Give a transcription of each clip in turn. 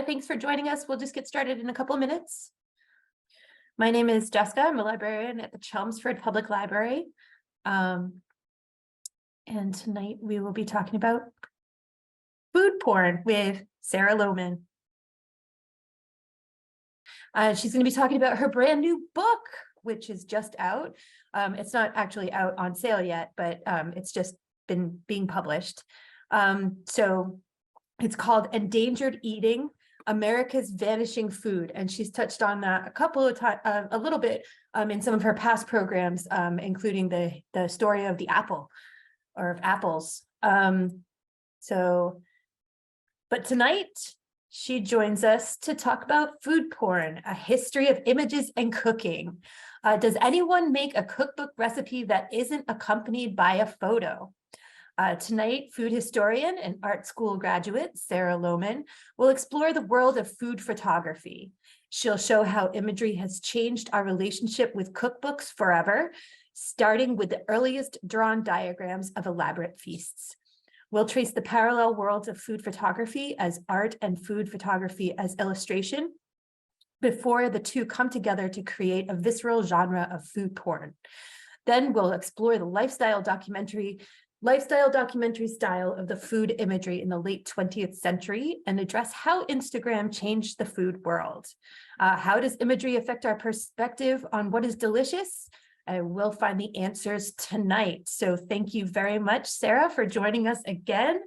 Thanks for joining us. We'll just get started in a couple of minutes. My name is Jessica. I'm a librarian at the Chelmsford Public Library. And tonight we will be talking about food porn with Sarah Lohman. She's going to be talking about her brand new book, which is just out. It's not actually out on sale yet, but it's just been being published. So it's called Endangered Eating: America's Vanishing Food. And she's touched on that a couple of times, a little bit in some of her past programs, including the story of the apple or of apples. But tonight she joins us to talk about food porn, a history of images and cooking. Does anyone make a cookbook recipe that isn't accompanied by a photo? Tonight, food historian and art school graduate Sarah Lohman will explore the world of food photography. She'll show how imagery has changed our relationship with cookbooks forever, starting with the earliest drawn diagrams of elaborate feasts. We'll trace the parallel worlds of food photography as art and food photography as illustration before the two come together to create a visceral genre of food porn. Then we'll explore the lifestyle documentary style of the food imagery in the late 20th century and address how Instagram changed the food world. How does imagery affect our perspective on what is delicious? We'll find the answers tonight. So thank you very much, Sarah, for joining us again.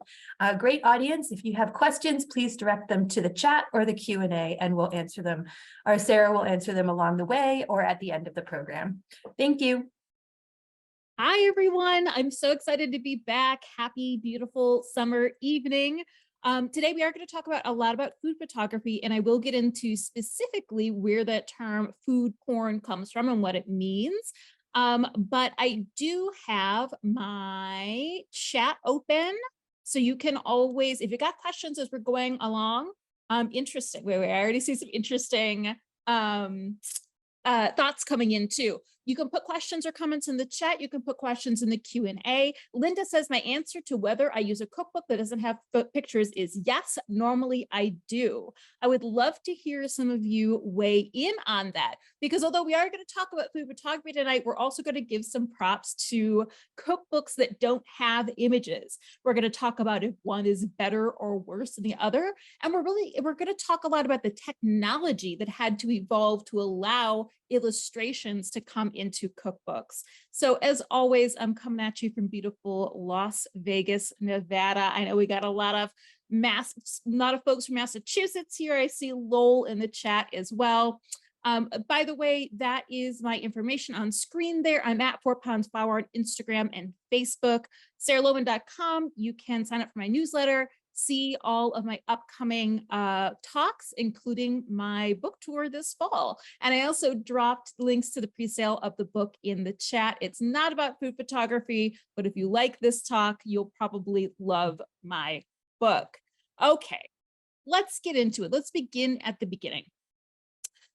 Great audience. If you have questions, please direct them to the chat or the Q&A and we'll answer them, or Sarah will answer them along the way or at the end of the program. Thank you. Hi, everyone. I'm so excited to be back. Happy, beautiful summer evening. Today, we are going to talk about a lot about food photography, and I will get into specifically where that term food porn comes from and what it means. But I do have my chat open, so you can always, if you got questions as we're going along, interesting. Wait, I already see some interesting thoughts coming in too. You can put questions or comments in the chat. You can put questions in the Q&A. Linda says, my answer to whether I use a cookbook that doesn't have pictures is yes, normally I do. I would love to hear some of you weigh in on that, because although we are going to talk about food photography tonight, we're also going to give some props to cookbooks that don't have images. We're going to talk about if one is better or worse than the other. And we're going to talk a lot about the technology that had to evolve to allow illustrations to come into cookbooks. So as always, I'm coming at you from beautiful Las Vegas, Nevada. I know we got a lot of folks from Massachusetts here. I see Lowell in the chat as well. By the way, that is my information on screen there. I'm at 4 Pounds Flour on Instagram and Facebook. SarahLoman.com. You can sign up for my newsletter, see all of my upcoming talks, including my book tour this fall. And I also dropped links to the pre-sale of the book in the chat. It's not about food photography, but if you like this talk, you'll probably love my book. Okay, let's get into it. Let's begin at the beginning.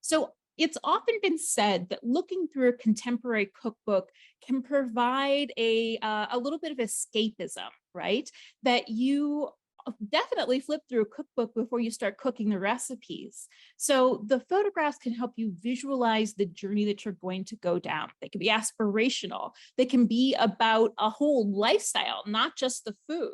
So it's often been said that looking through a contemporary cookbook can provide a little bit of escapism, right? That you definitely flip through a cookbook before you start cooking the recipes. So the photographs can help you visualize the journey that you're going to go down. They can be aspirational. They can be about a whole lifestyle, not just the food.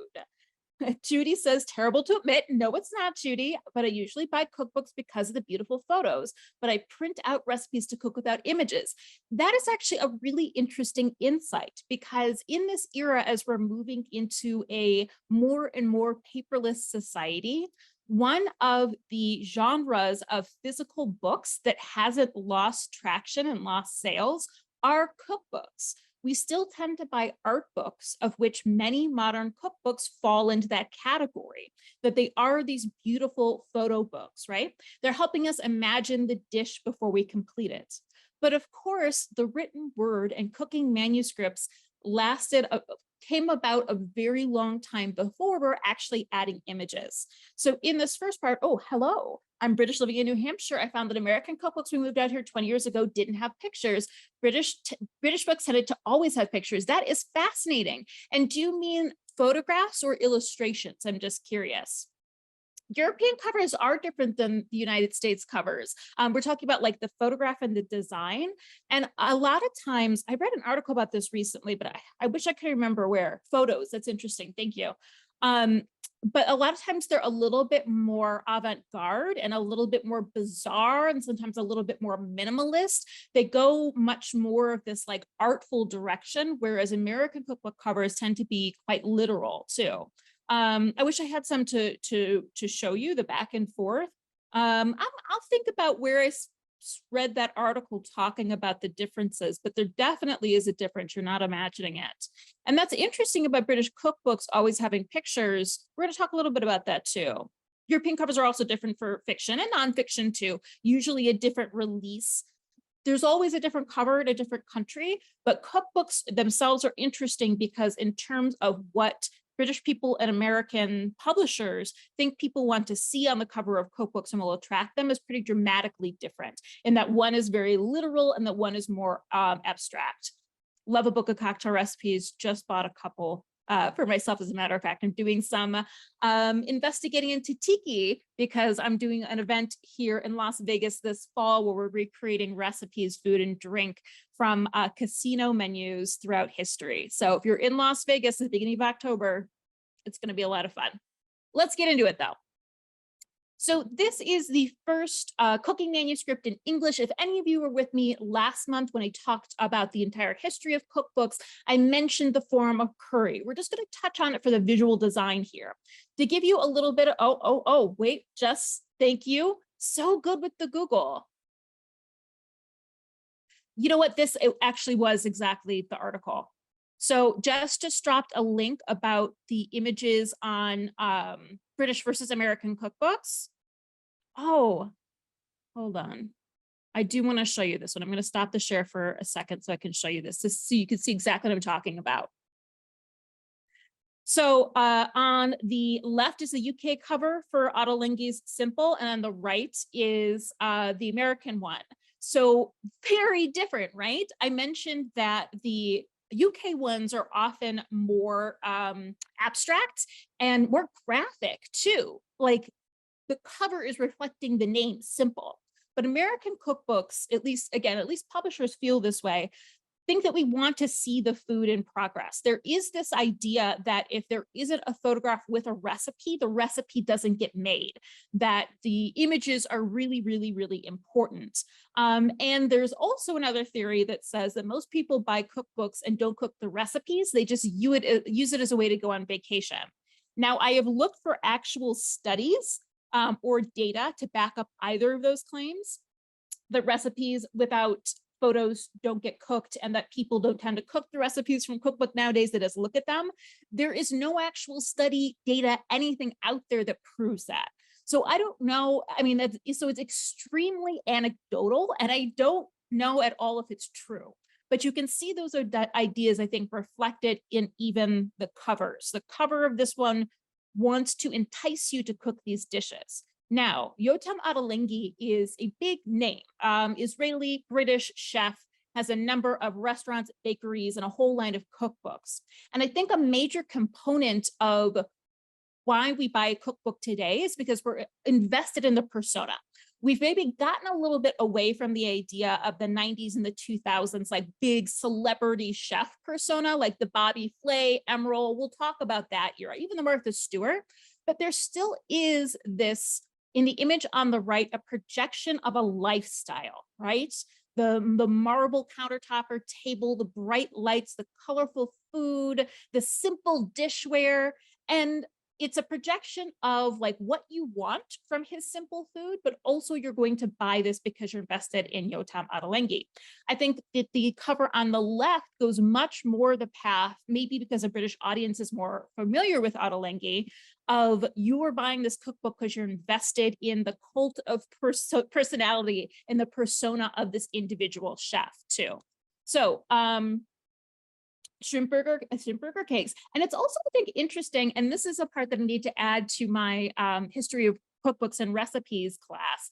Judy says, terrible to admit. No, it's not, Judy, but I usually buy cookbooks because of the beautiful photos, but I print out recipes to cook without images. That is actually a really interesting insight, because in this era, as we're moving into a more and more paperless society, one of the genres of physical books that hasn't lost traction and lost sales are cookbooks. We still tend to buy art books, of which many modern cookbooks fall into that category, that they are these beautiful photo books, right? They're helping us imagine the dish before we complete it. But of course, the written word and cooking manuscripts came about a very long time before we're actually adding images. So in this first part, oh, hello. I'm British living in New Hampshire. I found that American cookbooks we moved out here 20 years ago didn't have pictures. British books tended to always have pictures. That is fascinating. And do you mean photographs or illustrations? I'm just curious. European covers are different than the United States covers. We're talking about like the photograph and the design. And a lot of times, I read an article about this recently, but I wish I could remember where. Photos, that's interesting, thank you. But a lot of times they're a little bit more avant-garde and a little bit more bizarre and sometimes a little bit more minimalist. They go much more of this like artful direction, whereas American cookbook covers tend to be quite literal too. I wish I had some to show you the back and forth. I'll think about where I read that article talking about the differences, but there definitely is a difference. You're not imagining it. And that's interesting about British cookbooks always having pictures. We're going to talk a little bit about that too. European covers are also different for fiction and nonfiction too, usually a different release. There's always a different cover in a different country, but cookbooks themselves are interesting because in terms of what British people and American publishers think people want to see on the cover of cookbooks and will attract them is pretty dramatically different in that one is very literal and that one is more abstract. Love a book of cocktail recipes, just bought a couple for myself, as a matter of fact. I'm doing some investigating into tiki because I'm doing an event here in Las Vegas this fall where we're recreating recipes, food and drink from casino menus throughout history. So if you're in Las Vegas at the beginning of October, it's going to be a lot of fun. Let's get into it though. So this is the first cooking manuscript in English. If any of you were with me last month when I talked about the entire history of cookbooks, I mentioned the form of curry. We're just going to touch on it for the visual design here. To give you a little bit of, wait, just thank you. So good with the Google. You know what, it actually was exactly the article. So Jess just dropped a link about the images on British versus American cookbooks. Oh, hold on. I do want to show you this one. I'm going to stop the share for a second so I can show you this so you can see exactly what I'm talking about. So on the left is the UK cover for Ottolenghi's Simple, and on the right is the American one. So very different, right? I mentioned that the UK ones are often more abstract and more graphic too. Like the cover is reflecting the name Simple. But American cookbooks, at least publishers feel this way, think that we want to see the food in progress. There is this idea that if there isn't a photograph with a recipe, the recipe doesn't get made, that the images are really, really, really important. And there's also another theory that says that most people buy cookbooks and don't cook the recipes. They just use it as a way to go on vacation. Now, I have looked for actual studies or data to back up either of those claims, that recipes without photos don't get cooked and that people don't tend to cook the recipes from cookbook nowadays. They just look at them. There is no actual study, data, anything out there that proves that. So I don't know. I mean, so it's extremely anecdotal and I don't know at all if it's true. But you can see those are ideas, I think, reflected in even the covers. The cover of this one wants to entice you to cook these dishes. Now, Yotam Ottolenghi is a big name, Israeli, British chef, has a number of restaurants, bakeries, and a whole line of cookbooks. And I think a major component of why we buy a cookbook today is because we're invested in the persona. We've maybe gotten a little bit away from the idea of the 90s and the 2000s, like big celebrity chef persona, like the Bobby Flay, Emerald. We'll talk about that era, even the Martha Stewart. But there still is this, in the image on the right, a projection of a lifestyle, right? The marble countertop or table, the bright lights, the colorful food, the simple dishware. And it's a projection of like what you want from his simple food, but also you're going to buy this because you're invested in Yotam Ottolenghi. I think that the cover on the left goes much more the path, maybe because a British audience is more familiar with Ottolenghi, of you are buying this cookbook because you're invested in the cult of personality and the persona of this individual chef too. So, shrimp burger cakes. And it's also, I think, interesting, and this is a part that I need to add to my history of cookbooks and recipes class,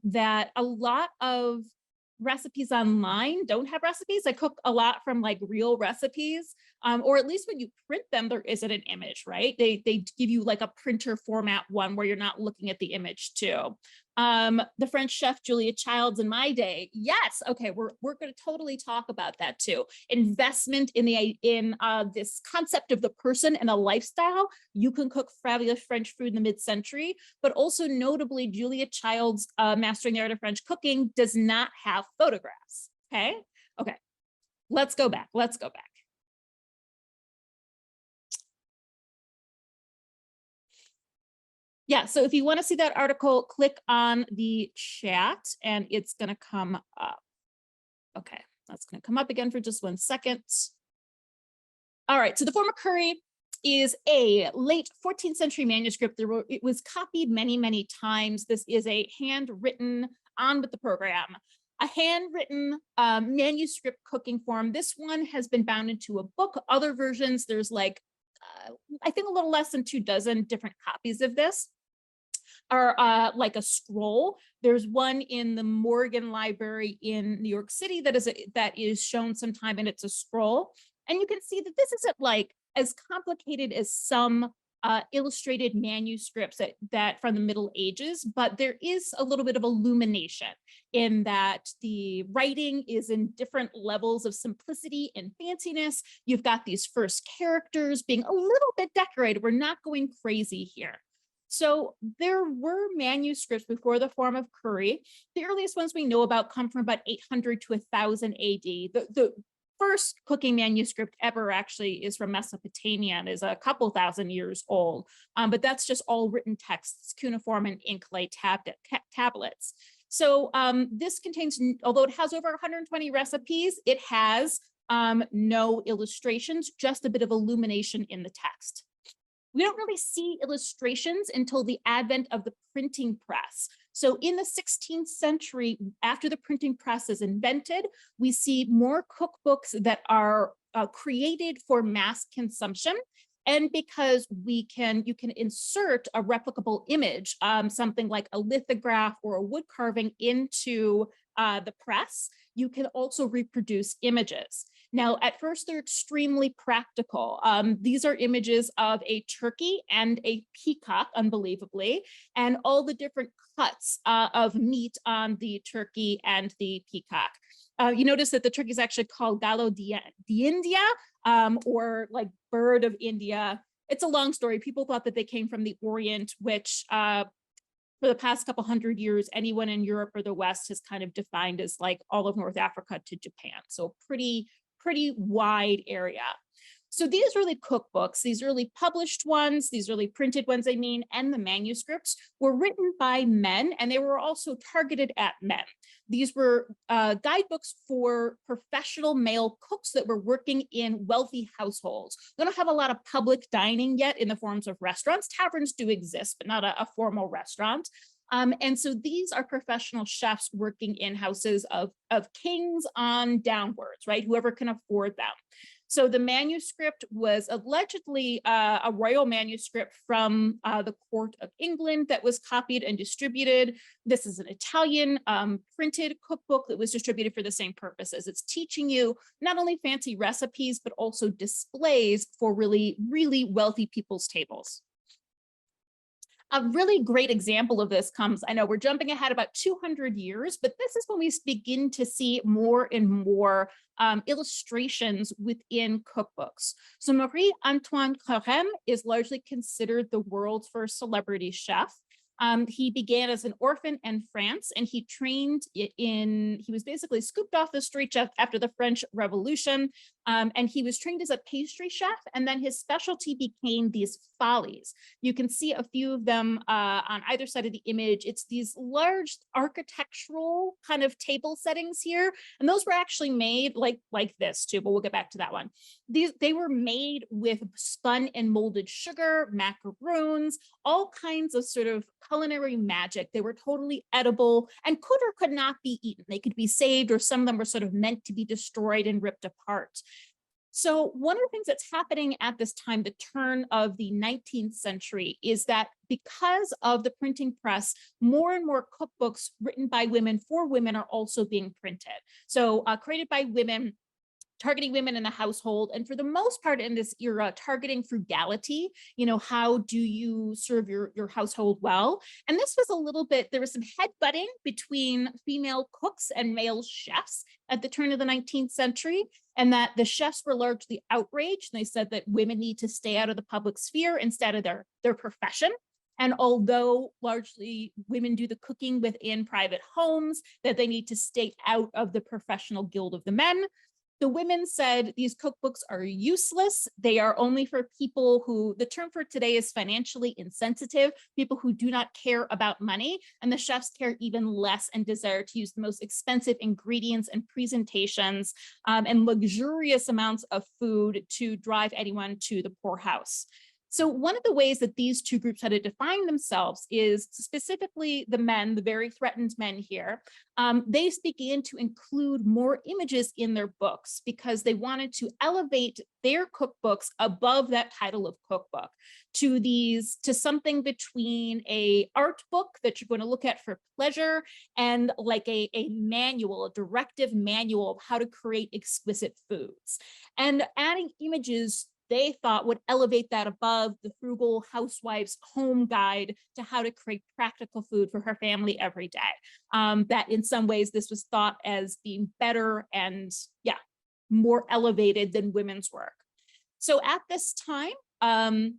that a lot of recipes online don't have recipes. I cook a lot from like real recipes, or at least when you print them, there isn't an image, right? They give you like a printer format one where you're not looking at the image too. The French chef Julia Childs in my day, yes, okay, we're going to totally talk about that too. Investment in this concept of the person and a lifestyle. You can cook fabulous French food in the mid-century, but also notably Julia Childs' Mastering the Art of French Cooking does not have photographs. Okay, let's go back. Yeah, so if you want to see that article, click on the chat and it's going to come up. Okay, that's going to come up again for just 1 second. All right, so the form of curry is a late 14th century manuscript. It was copied many, many times. This is a handwritten, on with the program, a handwritten manuscript cooking form. This one has been bound into a book. Other versions, there's like, I think a little less than 24 different copies of this are like a scroll. There's one in the Morgan Library in New York City that is shown sometime, and it's a scroll. And you can see that this isn't like as complicated as some illustrated manuscripts that from the Middle Ages, but there is a little bit of illumination in that the writing is in different levels of simplicity and fanciness. You've got these first characters being a little bit decorated. We're not going crazy here. So there were manuscripts before the form of curry. The earliest ones we know about come from about 800 to 1000 AD. The first cooking manuscript ever actually is from Mesopotamia and is a couple thousand years old, but that's just all written texts, cuneiform and inklay tablets. So this contains, although it has over 120 recipes, it has no illustrations, just a bit of illumination in the text. We don't really see illustrations until the advent of the printing press. So in the 16th century, after the printing press is invented, we see more cookbooks that are created for mass consumption. And because you can insert a replicable image, something like a lithograph or a wood carving into the press, you can also reproduce images. Now, at first, they're extremely practical. These are images of a turkey and a peacock, unbelievably, and all the different cuts of meat on the turkey and the peacock. You notice that the turkey is actually called Gallo di India, or like bird of India. It's a long story. People thought that they came from the Orient, which for the past couple hundred years, anyone in Europe or the West has kind of defined as like all of North Africa to Japan. So pretty wide area. So these early cookbooks, these early published ones, these early printed ones, I mean, and the manuscripts were written by men, and they were also targeted at men. These were guidebooks for professional male cooks that were working in wealthy households. We don't have a lot of public dining yet in the forms of restaurants. Taverns do exist, but not a formal restaurant. And so these are professional chefs working in houses of kings on downwards, right? Whoever can afford them. So the manuscript was allegedly a royal manuscript from the court of England that was copied and distributed. This is an Italian printed cookbook that was distributed for the same purposes. It's teaching you not only fancy recipes, but also displays for really, really wealthy people's tables. A really great example of this comes, I know we're jumping ahead about 200 years, but this is when we begin to see more and more illustrations within cookbooks. So Marie-Antoine Carême is largely considered the world's first celebrity chef. He began as an orphan in France, and he was basically scooped off the street after the French Revolution. And he was trained as a pastry chef, and then his specialty became these follies. You can see a few of them on either side of the image. It's these large architectural kind of table settings here, and those were actually made like this too, but we'll get back to that one. They were made with spun and molded sugar, macaroons, all kinds of sort of culinary magic. They were totally edible and could or could not be eaten. They could be saved, or some of them were sort of meant to be destroyed and ripped apart. So one of the things that's happening at this time, the turn of the 19th century, is that because of the printing press, more and more cookbooks written by women for women are also being printed. So created by women, targeting women in the household, and for the most part in this era, targeting frugality. How do you serve your household well? And this was a little bit, there was some headbutting between female cooks and male chefs at the turn of the 19th century, and that the chefs were largely outraged. And they said that women need to stay out of the public sphere instead of their profession. And although largely women do the cooking within private homes, that they need to stay out of the professional guild of the men. The women said these cookbooks are useless. They are only for people who, the term for today is financially insensitive, people who do not care about money. And the chefs care even less and desire to use the most expensive ingredients and presentations and luxurious amounts of food to drive anyone to the poorhouse. So one of the ways that these two groups had to define themselves is specifically the men, the very threatened men here. They began to include more images in their books because they wanted to elevate their cookbooks above that title of cookbook to something between a art book that you're going to look at for pleasure and like a manual, a directive manual of how to create exquisite foods. And adding images they thought would elevate that above the frugal housewife's home guide to how to create practical food for her family every day. That in some ways this was thought as being better and more elevated than women's work. So at this time,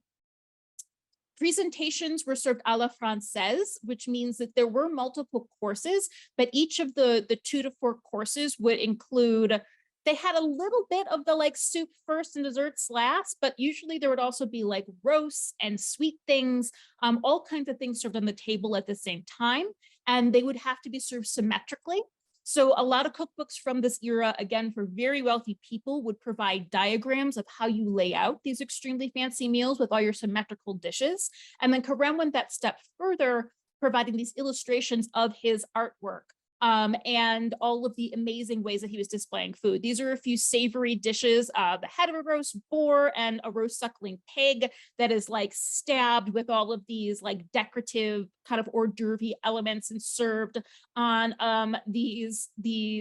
presentations were served a la Française, which means that there were multiple courses, but each of the 2 to 4 courses would include, they had a little bit of the like soup first and desserts last, but usually there would also be like roasts and sweet things, all kinds of things served on the table at the same time. And they would have to be served symmetrically. So a lot of cookbooks from this era, again, for very wealthy people, would provide diagrams of how you lay out these extremely fancy meals with all your symmetrical dishes. And then Carême went that step further, providing these illustrations of his artwork. And all of the amazing ways that he was displaying food. These are a few savory dishes, the head of a roast boar and a roast suckling pig that is like stabbed with all of these like decorative kind of hors d'oeuvre elements and served on these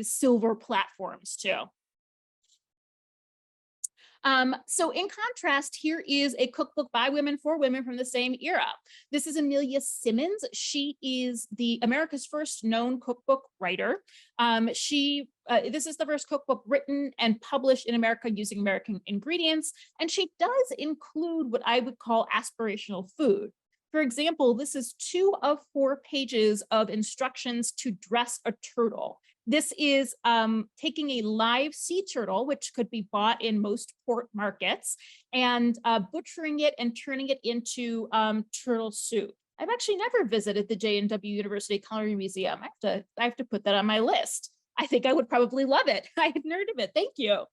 silver platforms too. So in contrast, here is a cookbook by women for women from the same era. This is Amelia Simmons. She is the America's first known cookbook writer. This is the first cookbook written and published in America using American ingredients. And she does include what I would call aspirational food. For example, this is 2 of 4 pages of instructions to dress a turtle. This is taking a live sea turtle, which could be bought in most port markets, and butchering it and turning it into turtle soup. I've actually never visited the J&W University Culinary Museum. I have to put that on my list. I think I would probably love it. I had heard of it. Thank you.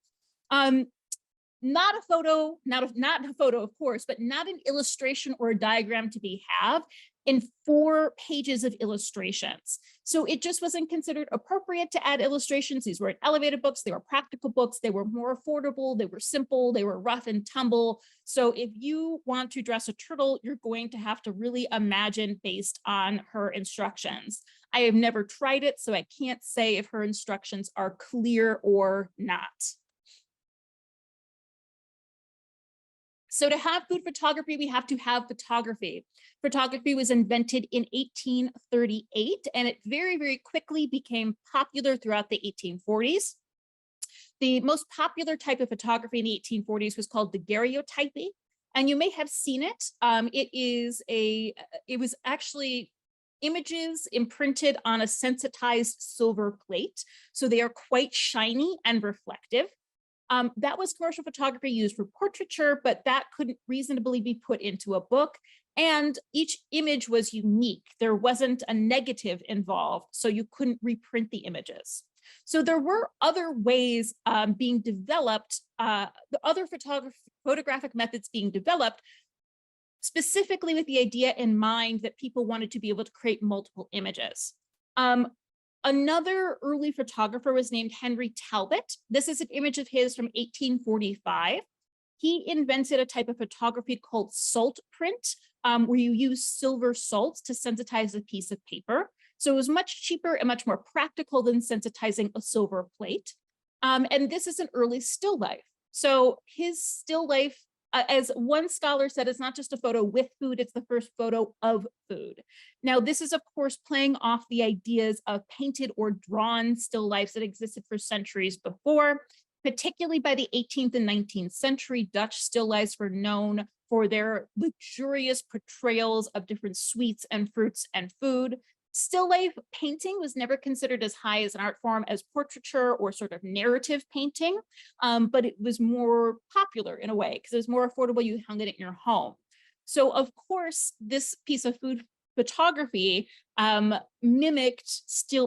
Not a photo, not a photo, of course, but not an illustration or a diagram to be have in 4 pages of illustrations. So it just wasn't considered appropriate to add illustrations. These weren't elevated books, they were practical books, they were more affordable, they were simple, they were rough and tumble. So if you want to dress a turtle, you're going to have to really imagine based on her instructions. I have never tried it, so I can't say if her instructions are clear or not. So to have food photography, we have to have photography. Photography was invented in 1838, and it very, very quickly became popular throughout the 1840s. The most popular type of photography in the 1840s was called daguerreotyping, and you may have seen it. It was actually images imprinted on a sensitized silver plate, so they are quite shiny and reflective. That was commercial photography used for portraiture, but that couldn't reasonably be put into a book. And each image was unique. There wasn't a negative involved, so you couldn't reprint the images. So there were other ways being developed, the other photographic methods being developed, specifically with the idea in mind that people wanted to be able to create multiple images. Another early photographer was named Henry Talbot. This is an image of his from 1845. He invented a type of photography called salt print, where you use silver salts to sensitize a piece of paper. So it was much cheaper and much more practical than sensitizing a silver plate. And this is an early still life. So his still life, as one scholar said, it's not just a photo with food, it's the first photo of food. Now, this is, of course, playing off the ideas of painted or drawn still lifes that existed for centuries before. Particularly by the 18th and 19th century, Dutch still lifes were known for their luxurious portrayals of different sweets and fruits and food. Still life painting was never considered as high as an art form as portraiture or sort of narrative painting, but it was more popular in a way because it was more affordable. You hung it in your home. So of course, this piece of food photography mimicked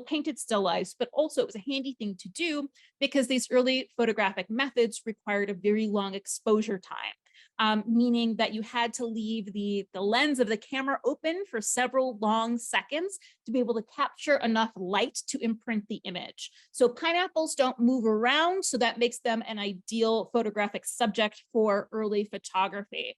painted still lifes, but also it was a handy thing to do because these early photographic methods required a very long exposure time, meaning that you had to leave the lens of the camera open for several long seconds to be able to capture enough light to imprint the image. So pineapples don't move around, so that makes them an ideal photographic subject for early photography.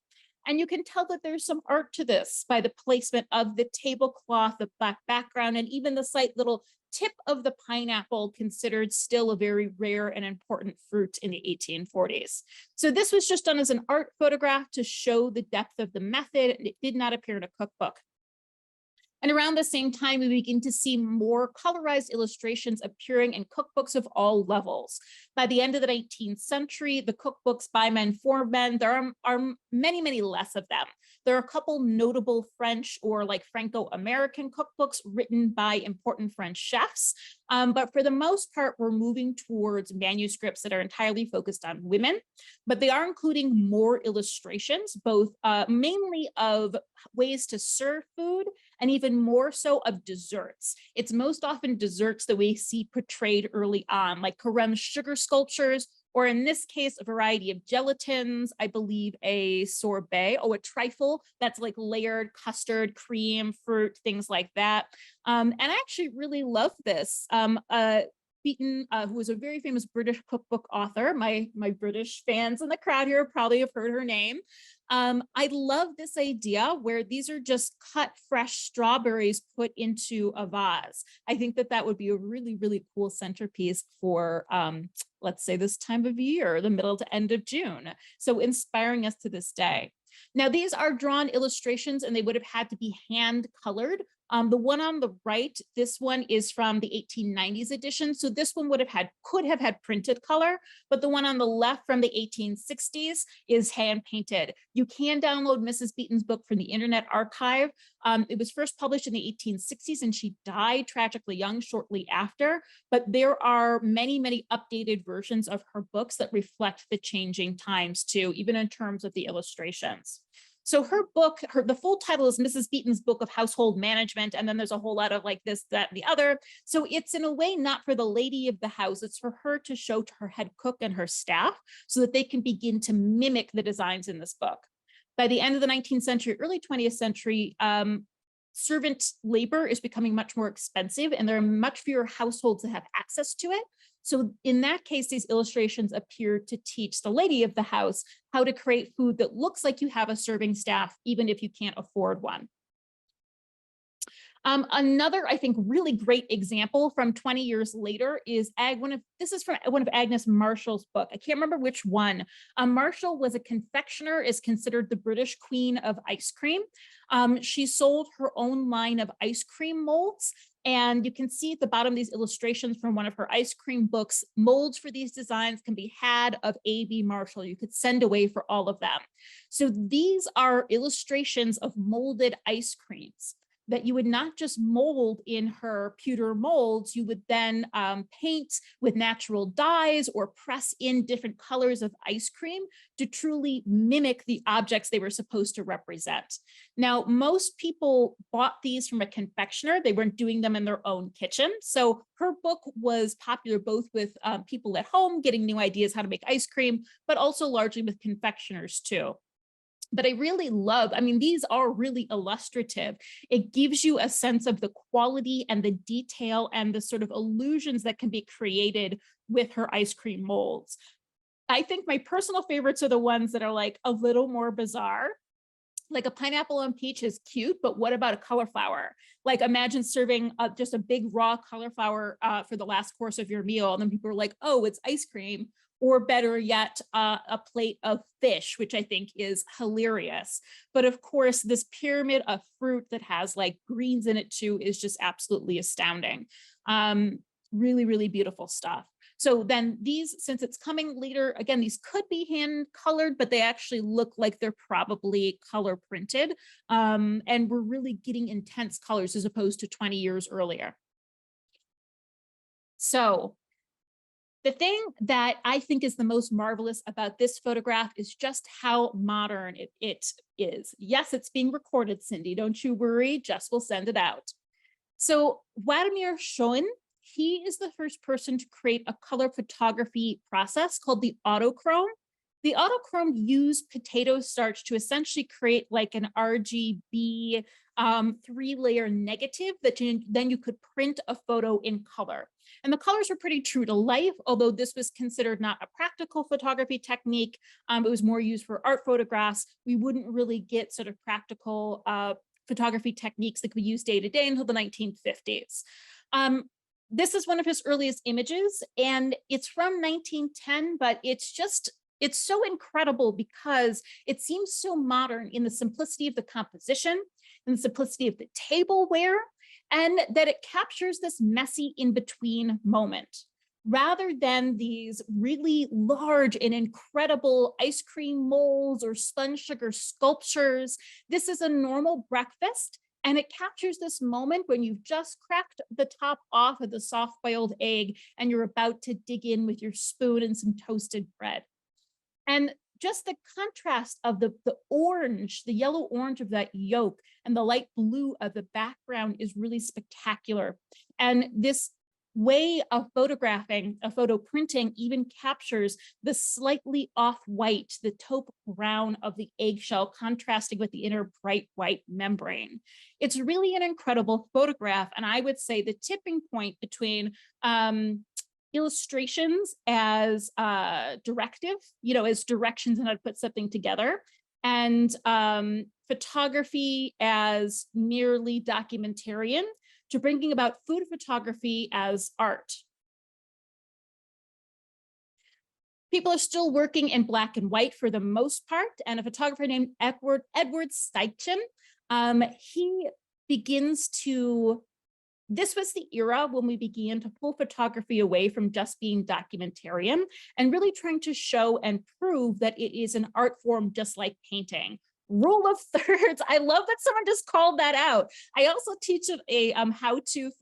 And you can tell that there's some art to this by the placement of the tablecloth, the black background, and even the slight little tip of the pineapple, considered still a very rare and important fruit in the 1840s. So this was just done as an art photograph to show the depth of the method, and it did not appear in a cookbook. And around the same time, we begin to see more colorized illustrations appearing in cookbooks of all levels. By the end of the 19th century, the cookbooks by men for men, there are many, many less of them. There are a couple notable French or like Franco-American cookbooks written by important French chefs. But for the most part, we're moving towards manuscripts that are entirely focused on women, but they are including more illustrations, both mainly of ways to serve food and even more so of desserts. It's most often desserts that we see portrayed early on, like Carême's sugar sculptures, or in this case, a variety of gelatins, I believe a sorbet, a trifle that's like layered custard, cream, fruit, things like that. And I actually really love this. Beaton, who was a very famous British cookbook author. My British fans in the crowd here probably have heard her name. I love this idea where these are just cut fresh strawberries put into a vase. I think that would be a really, really cool centerpiece for, let's say, this time of year, the middle to end of June. So inspiring us to this day. Now, these are drawn illustrations and they would have had to be hand colored. The one on the right, this one is from the 1890s edition. So this one could have had printed color, but the one on the left from the 1860s is hand painted. You can download Mrs. Beaton's book from the Internet Archive. It was first published in the 1860s and she died tragically young shortly after, but there are many, many updated versions of her books that reflect the changing times too, even in terms of the illustrations. So her book, the full title is Mrs. Beaton's Book of Household Management, and then there's a whole lot of like this, that, and the other. So it's in a way not for the lady of the house, it's for her to show to her head cook and her staff so that they can begin to mimic the designs in this book. By the end of the 19th century, early 20th century, servant labor is becoming much more expensive and there are much fewer households that have access to it. So in that case, these illustrations appear to teach the lady of the house how to create food that looks like you have a serving staff, even if you can't afford one. Another, I think, really great example from 20 years later is this is from one of Agnes Marshall's book. I can't remember which one. Marshall was a confectioner, is considered the British queen of ice cream. She sold her own line of ice cream molds. And you can see at the bottom these illustrations from one of her ice cream books. Molds for these designs can be had of A.B. Marshall. You could send away for all of them. So these are illustrations of molded ice creams that you would not just mold in her pewter molds, you would then paint with natural dyes or press in different colors of ice cream to truly mimic the objects they were supposed to represent. Now, most people bought these from a confectioner. They weren't doing them in their own kitchen. So her book was popular both with people at home getting new ideas how to make ice cream, but also largely with confectioners too. But I really love, I mean, these are really illustrative. It gives you a sense of the quality and the detail and the sort of illusions that can be created with her ice cream molds. I think my personal favorites are the ones that are like a little more bizarre. Like a pineapple on peach is cute, but what about a cauliflower? Like imagine serving just a big raw cauliflower for the last course of your meal. And then people are like, oh, it's ice cream. Or better yet, a plate of fish, which I think is hilarious. But of course, this pyramid of fruit that has like greens in it too is just absolutely astounding. Really, really beautiful stuff. So then these, since it's coming later, again, these could be hand colored, but they actually look like they're probably color printed. And we're really getting intense colors as opposed to 20 years earlier. So the thing that I think is the most marvelous about this photograph is just how modern it is. Yes, it's being recorded, Cindy, don't you worry, Jess will send it out. So Vladimir Schoen, he is the first person to create a color photography process called the autochrome. The autochrome used potato starch to essentially create like an RGB 3-layer negative that then you could print a photo in color. And the colors were pretty true to life, although this was considered not a practical photography technique. It was more used for art photographs. We wouldn't really get sort of practical photography techniques that we use day to day until the 1950s. This is one of his earliest images, and it's from 1910, but it's so incredible because it seems so modern in the simplicity of the composition and the simplicity of the tableware, and that it captures this messy in-between moment. Rather than these really large and incredible ice cream molds or spun sugar sculptures, this is a normal breakfast. And it captures this moment when you've just cracked the top off of the soft-boiled egg and you're about to dig in with your spoon and some toasted bread. And just the contrast of the orange, the yellow orange of that yolk and the light blue of the background is really spectacular. And this way of photographing, a photo printing, even captures the slightly off white, the taupe brown of the eggshell contrasting with the inner bright white membrane. It's really an incredible photograph. And I would say the tipping point between illustrations as directive, as directions on how to put something together, and photography as merely documentarian, to bringing about food photography as art. People are still working in black and white for the most part, and a photographer named Edward Steichen, he begins to, this was the era when we began to pull photography away from just being documentarian and really trying to show and prove that it is an art form just like painting. Rule of thirds. I love that someone just called that out. I also teach a how-to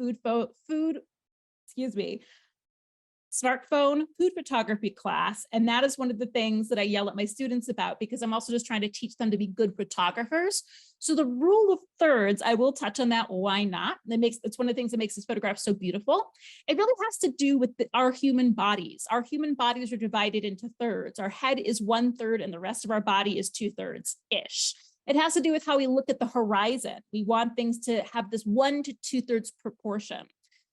smartphone food photography class. And that is one of the things that I yell at my students about, because I'm also just trying to teach them to be good photographers. So the rule of thirds, I will touch on that. Why not? It's one of the things that makes this photograph so beautiful. It really has to do with our human bodies. Our human bodies are divided into thirds. Our head is 1/3 and the rest of our body is 2/3-ish. It has to do with how we look at the horizon. We want things to have this 1 to 2/3 proportion.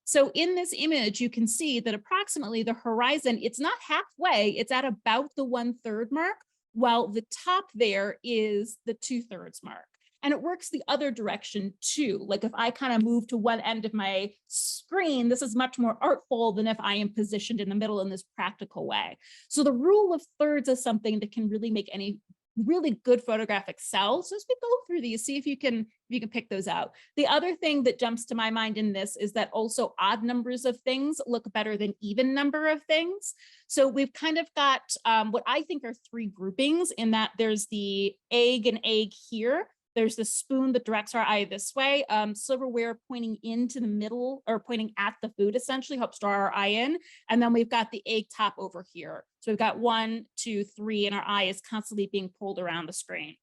So in this image, you can see that approximately the horizon, it's not halfway, it's at about the 1/3 mark, while the top there is the 2/3 mark. And it works the other direction too. Like if I kind of move to one end of my screen, this is much more artful than if I am positioned in the middle in this practical way. So the rule of thirds is something that can really make any really good photographic cells. So as we go through these, see if you can pick those out. The other thing that jumps to my mind in this is that also odd numbers of things look better than even number of things. So we've kind of got what I think are 3 groupings, in that there's the egg and egg here. There's the spoon that directs our eye this way. Silverware pointing into the middle, or pointing at the food, essentially helps draw our eye in. And then we've got the egg top over here. So we've got 1, 2, 3, and our eye is constantly being pulled around the screen.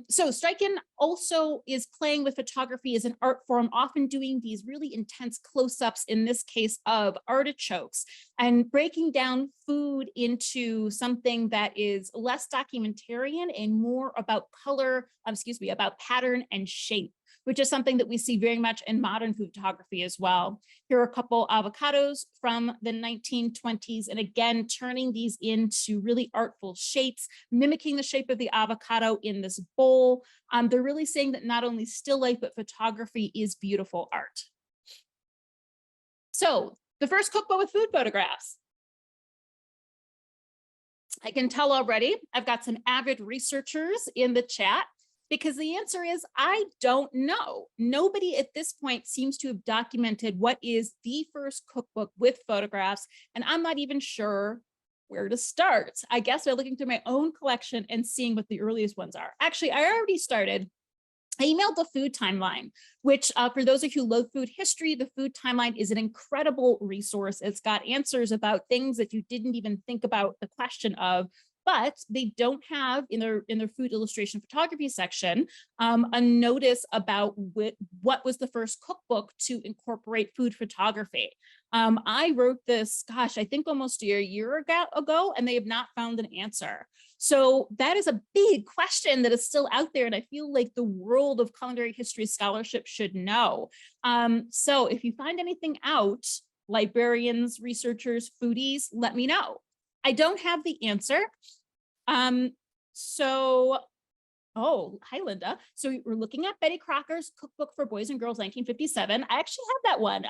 So Stryken also is playing with photography as an art form, often doing these really intense close-ups, in this case of artichokes, and breaking down food into something that is less documentarian and more about color, about pattern and shape, which is something that we see very much in modern food photography as well. Here are a couple avocados from the 1920s, and again, turning these into really artful shapes, mimicking the shape of the avocado in this bowl. They're really saying that not only still life, but photography is beautiful art. So the first cookbook with food photographs. I can tell already, I've got some avid researchers in the chat, because the answer is, I don't know. Nobody at this point seems to have documented what is the first cookbook with photographs, and I'm not even sure where to start. I guess by looking through my own collection and seeing what the earliest ones are. Actually, I already started. I emailed the food timeline, which for those of you who love food history, the food timeline is an incredible resource. It's got answers about things that you didn't even think about the question of, but they don't have in their food illustration photography section a notice about what was the first cookbook to incorporate food photography. I wrote this, gosh, I think almost a year ago, and they have not found an answer. So that is a big question that is still out there, and I feel like the world of culinary history scholarship should know. So if you find anything out, librarians, researchers, foodies, let me know. I don't have the answer. Oh, hi, Linda. So we're looking at Betty Crocker's Cookbook for Boys and Girls, 1957. I actually have that one.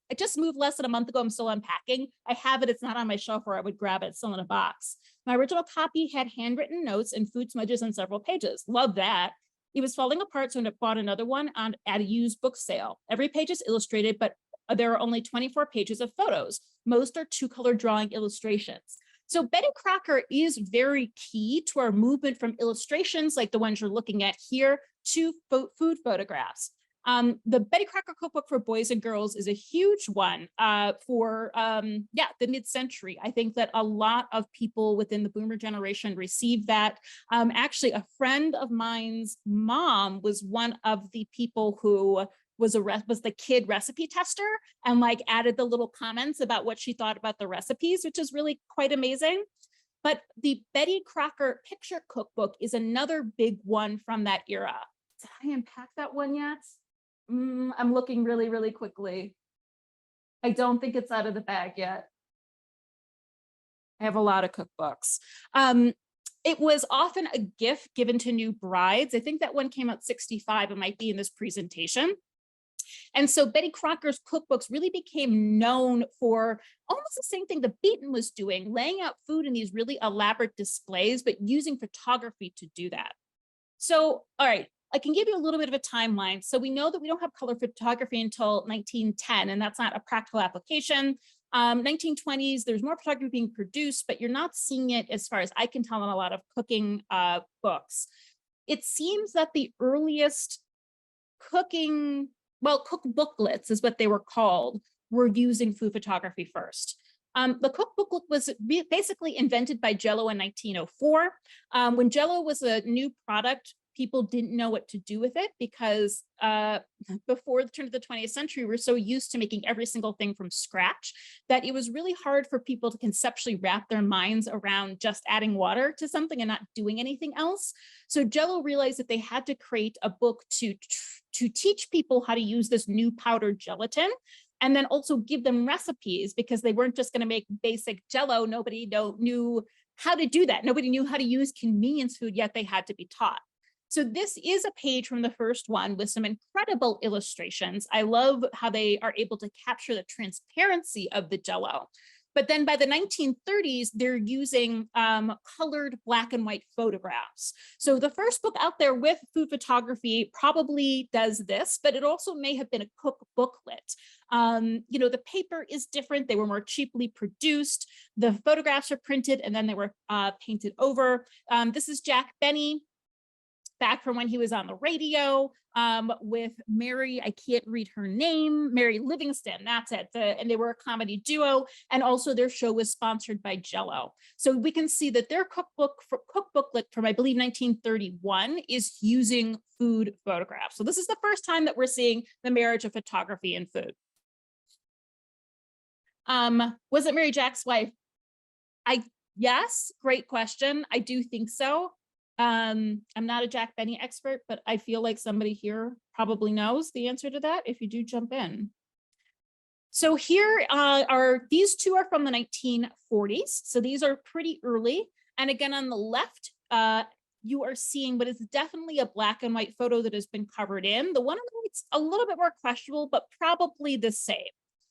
I just moved less than a month ago. I'm still unpacking. I have it. It's not on my shelf where I would grab it. It's still in a box. My original copy had handwritten notes and food smudges on several pages. Love that. It was falling apart, so I bought another one at a used book sale. Every page is illustrated, but there are only 24 pages of photos. Most are two-color drawing illustrations. So Betty Crocker is very key to our movement from illustrations like the ones you're looking at here to food photographs. The Betty Crocker Cookbook for Boys and Girls is a huge one for the mid-century. I think that a lot of people within the boomer generation received that. Actually, a friend of mine's mom was one of the people who was the kid recipe tester and like added the little comments about what she thought about the recipes, which is really quite amazing. But the Betty Crocker picture cookbook is another big one from that era. Did I unpack that one yet? I'm looking really, really quickly. I don't think it's out of the bag yet. I have a lot of cookbooks. It was often a gift given to new brides. I think that one came out 65. It might be in this presentation. And so Betty Crocker's cookbooks really became known for almost the same thing that Beaton was doing, laying out food in these really elaborate displays, but using photography to do that. So, all right, I can give you a little bit of a timeline. So we know that we don't have color photography until 1910, and that's not a practical application. 1920s, there's more photography being produced, but you're not seeing it, as far as I can tell, in a lot of cooking books. It seems that the earliest cookbooklets is what they were called, were using food photography first. The cookbook was basically invented by Jell-O in 1904. When Jell-O was a new product, people didn't know what to do with it because before the turn of the 20th century, we're so used to making every single thing from scratch that it was really hard for people to conceptually wrap their minds around just adding water to something and not doing anything else. So Jell-O realized that they had to create a book to teach people how to use this new powdered gelatin, and then also give them recipes, because they weren't just going to make basic Jell-O. Nobody knew how to do that. Nobody knew how to use convenience food, yet they had to be taught. So this is a page from the first one with some incredible illustrations. I love how they are able to capture the transparency of the Jell-O. But then by the 1930s, they're using colored black and white photographs. So the first book out there with food photography probably does this, but it also may have been a cookbooklet. The paper is different. They were more cheaply produced. The photographs are printed and then they were painted over. This is Jack Benny. back from when he was on the radio with Mary, I can't read her name, Mary Livingston, that's it. And they were a comedy duo. And also their show was sponsored by Jell-O. So we can see that their cookbooklet from, I believe, 1931 is using food photographs. So this is the first time that we're seeing the marriage of photography and food. Was it Mary Jack's wife? Yes, great question. I do think so. I'm not a Jack Benny expert, but I feel like somebody here probably knows the answer to that. If you do, jump in. So here these two are from the 1940s. So these are pretty early. And again, on the left, you are seeing what is definitely a black and white photo that has been covered in. The one on the right's a little bit more questionable, but probably the same.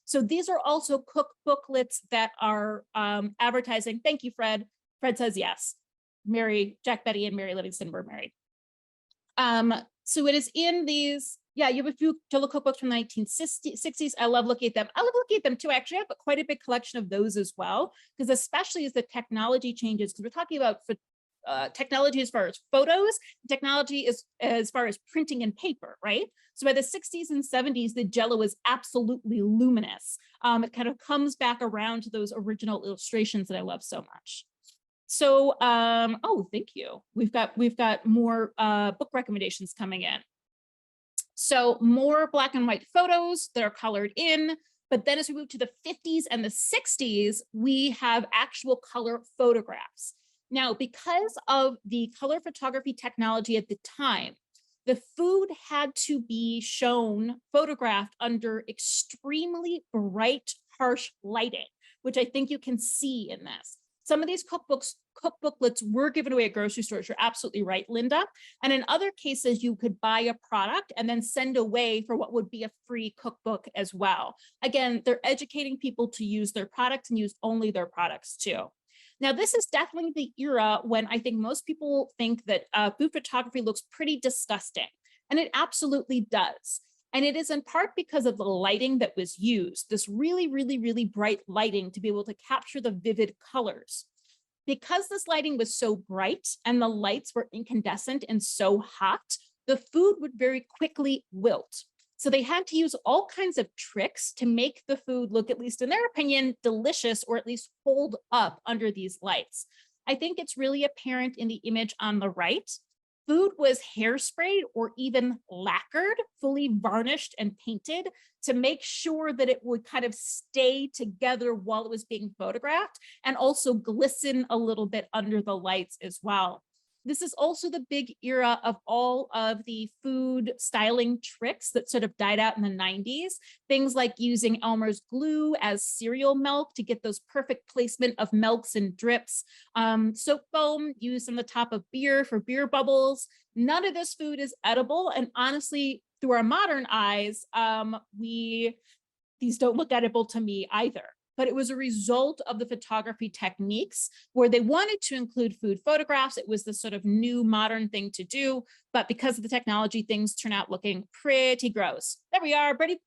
So these are also cookbooklets that are advertising. Thank you, Fred. Fred says yes. Jack Benny and Mary Livingston were married. So it is in these, yeah, you have a few Jell-O cookbooks from the 1960s. I love looking at them. I love looking at them too. Actually, I have quite a big collection of those as well, because especially as the technology changes, because we're talking about technology as far as photos, technology as far as printing and paper, right? So by the 60s and 70s, the Jell-O is absolutely luminous. It kind of comes back around to those original illustrations that I love so much. So, oh, thank you. We've got more book recommendations coming in. So more black and white photos that are colored in, but then as we move to the 50s and the 60s, we have actual color photographs. Now, because of the color photography technology at the time, the food had to be photographed under extremely bright, harsh lighting, which I think you can see in this. Some of these cookbooklets were given away at grocery stores. You're absolutely right, Linda. And in other cases, you could buy a product and then send away for what would be a free cookbook as well. Again, they're educating people to use their products and use only their products too. Now, this is definitely the era when I think most people think that food photography looks pretty disgusting, and it absolutely does. And it is in part because of the lighting that was used, this really, really, really bright lighting to be able to capture the vivid colors. Because this lighting was so bright and the lights were incandescent and so hot, the food would very quickly wilt. So they had to use all kinds of tricks to make the food look, at least in their opinion, delicious, or at least hold up under these lights. I think it's really apparent in the image on the right. Food was hairsprayed or even lacquered, fully varnished and painted to make sure that it would kind of stay together while it was being photographed and also glisten a little bit under the lights as well. This is also the big era of all of the food styling tricks that sort of died out in the 90s. Things like using Elmer's glue as cereal milk to get those perfect placement of milks and drips. Soap foam used on the top of beer for beer bubbles. None of this food is edible. And honestly, through our modern eyes, these don't look edible to me either. But it was a result of the photography techniques where they wanted to include food photographs. It was the sort of new modern thing to do, but because of the technology, things turn out looking pretty gross. There we are, Betty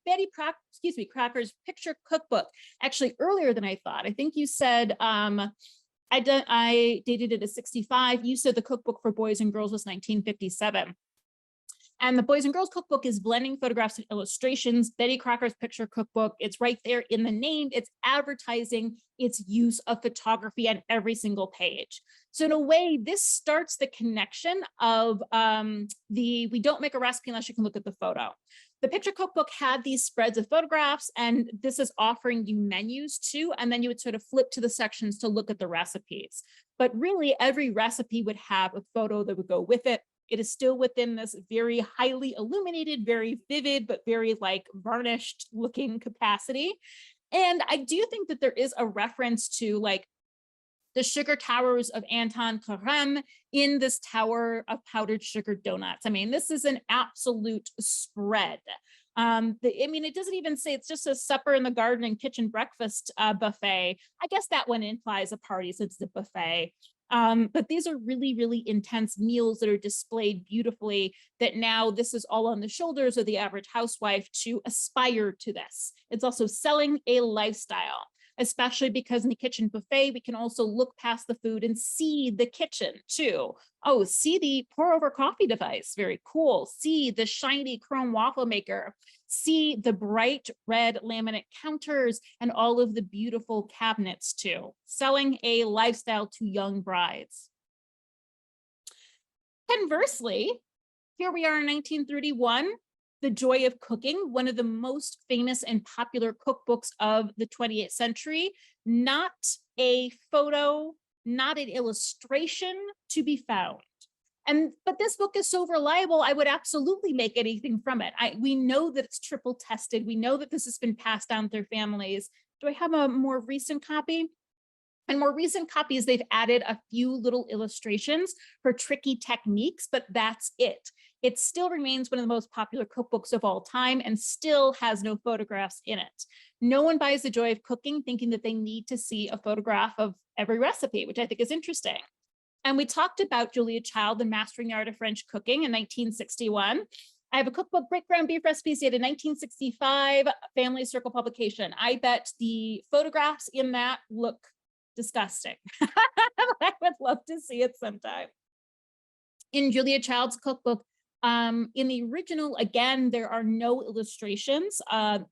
Crocker's picture cookbook. Actually, earlier than I thought. I think you said, I dated it as 65. You said the cookbook for boys and girls was 1957. And the Boys and Girls Cookbook is blending photographs and illustrations. Betty Crocker's picture cookbook, it's right there in the name. It's advertising its use of photography on every single page. So in a way, this starts the connection of we don't make a recipe unless you can look at the photo. The picture cookbook had these spreads of photographs, and this is offering you menus too. And then you would sort of flip to the sections to look at the recipes. But really, every recipe would have a photo that would go with it. It is still within this very highly illuminated, very vivid, but very like varnished looking capacity. And I do think that there is a reference to like the sugar towers of Anton Carême in this tower of powdered sugar donuts. I mean, this is an absolute spread. It doesn't even say, it's just a supper in the garden and kitchen breakfast buffet. I guess that one implies a party since it's a buffet. But these are really, really intense meals that are displayed beautifully, that now this is all on the shoulders of the average housewife to aspire to this. It's also selling a lifestyle. especially because in the kitchen buffet, we can also look past the food and see the kitchen too. Oh, see the pour over coffee device, very cool. See the shiny chrome waffle maker. See the bright red laminate counters and all of the beautiful cabinets too, selling a lifestyle to young brides. Conversely, here we are in 1931, The Joy of Cooking, one of the most famous and popular cookbooks of the 20th century, not a photo, not an illustration to be found. But this book is so reliable, I would absolutely make anything from it. We know that it's triple tested. We know that this has been passed down through families. Do I have a more recent copy? In more recent copies, they've added a few little illustrations for tricky techniques, but that's it. It still remains one of the most popular cookbooks of all time and still has no photographs in it. No one buys The Joy of Cooking thinking that they need to see a photograph of every recipe, which I think is interesting. And we talked about Julia Child and Mastering the Art of French Cooking in 1961. I have a cookbook, Great Ground Beef Recipes, dated 1965, Family Circle publication. I bet the photographs in that look disgusting. I would love to see it sometime. In Julia Child's cookbook, in the original, again, there are no illustrations.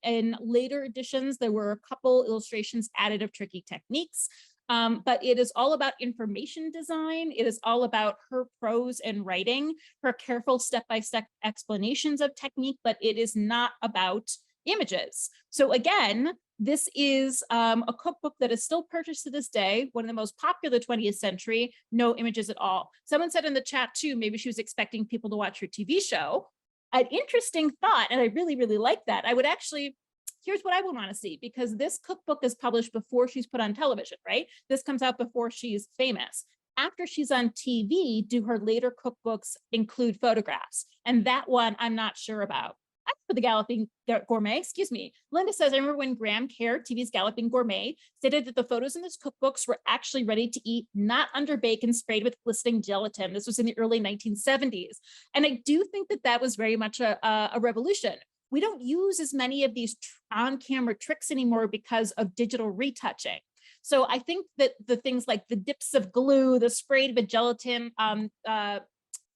In later editions, there were a couple illustrations added of tricky techniques. But it is all about information design. It is all about her prose and writing, her careful step-by-step explanations of technique, but it is not about images. So again, this is a cookbook that is still purchased to this day, one of the most popular 20th century, no images at all. Someone said in the chat too, maybe she was expecting people to watch her TV show. An interesting thought, and I really, really like that. I would actually, here's what I would want to see, because this cookbook is published before she's put on television, right? This comes out before she's famous. After she's on TV, do her later cookbooks include photographs? And that one I'm not sure about. For the Galloping Gourmet, excuse me. Linda says, I remember when Graham Kerr, TV's Galloping Gourmet, stated that the photos in this cookbooks were actually ready to eat, not under bacon sprayed with glistening gelatin. This was in the early 1970s. And I do think that that was very much a revolution. We don't use as many of these on-camera tricks anymore because of digital retouching. So I think that the things like the dips of glue, the sprayed with gelatin,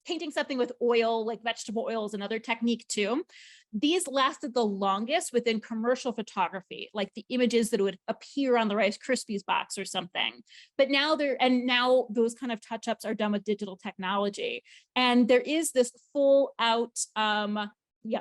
painting something with oil, like vegetable oil is another technique too. These lasted the longest within commercial photography, like the images that would appear on the Rice Krispies box or something. But now now those kind of touch-ups are done with digital technology. And there is this full out,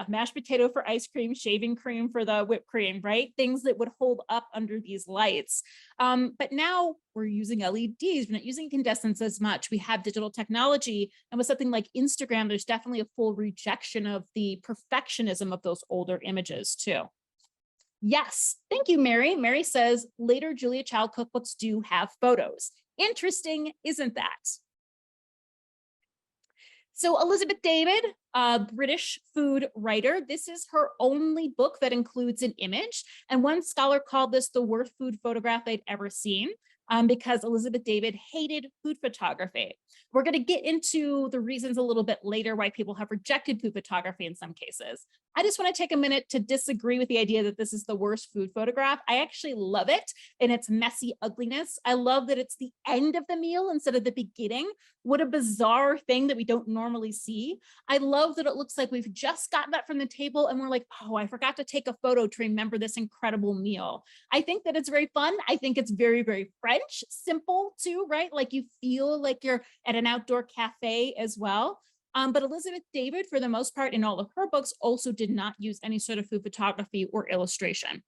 mashed potato for ice cream, shaving cream for the whipped cream, right? Things that would hold up under these lights. But now we're using LEDs, we're not using incandescents as much. We have digital technology. And with something like Instagram, there's definitely a full rejection of the perfectionism of those older images too. Yes, thank you, Mary. Mary says, later Julia Child cookbooks do have photos. Interesting, isn't that? So Elizabeth David, a British food writer, this is her only book that includes an image. And one scholar called this the worst food photograph they'd ever seen, because Elizabeth David hated food photography. We're going to get into the reasons a little bit later why people have rejected food photography in some cases. I just want to take a minute to disagree with the idea that this is the worst food photograph. I actually love it in its messy ugliness. I love that it's the end of the meal instead of the beginning. What a bizarre thing that we don't normally see. I love that it looks like we've just gotten that from the table and we're like, oh, I forgot to take a photo to remember this incredible meal. I think that it's very fun. I think it's very, very French, simple too, right? Like you feel like you're at an outdoor cafe as well. But Elizabeth David, for the most part, in all of her books, also did not use any sort of food photography or illustration.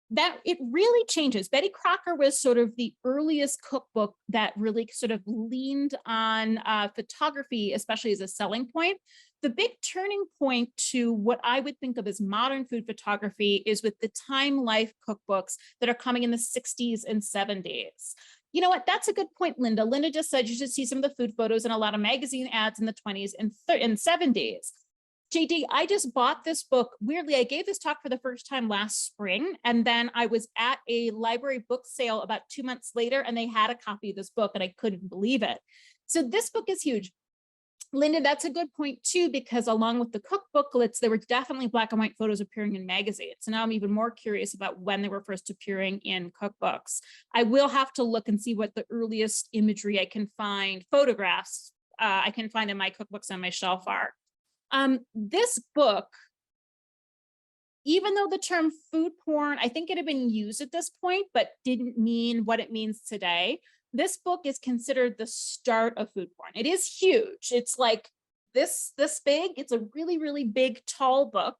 That it really changes. Betty Crocker was sort of the earliest cookbook that really sort of leaned on photography, especially as a selling point. The big turning point to what I would think of as modern food photography is with the Time Life cookbooks that are coming in the 60s and 70s. You know what? That's a good point, Linda. Linda just said you should see some of the food photos in a lot of magazine ads in the 20s and 70s. JD, I just bought this book. Weirdly, I gave this talk for the first time last spring, and then I was at a library book sale about 2 months later, and they had a copy of this book, and I couldn't believe it. So this book is huge. Linda, that's a good point too, because along with the cookbooklets, there were definitely black and white photos appearing in magazines. So now I'm even more curious about when they were first appearing in cookbooks. I will have to look and see what the earliest imagery I can find, photographs I can find in my cookbooks on my shelf are. This book, even though the term food porn, I think it had been used at this point, but didn't mean what it means today. This book is considered the start of food porn. It is huge. It's like this big. It's a really, really big, tall book.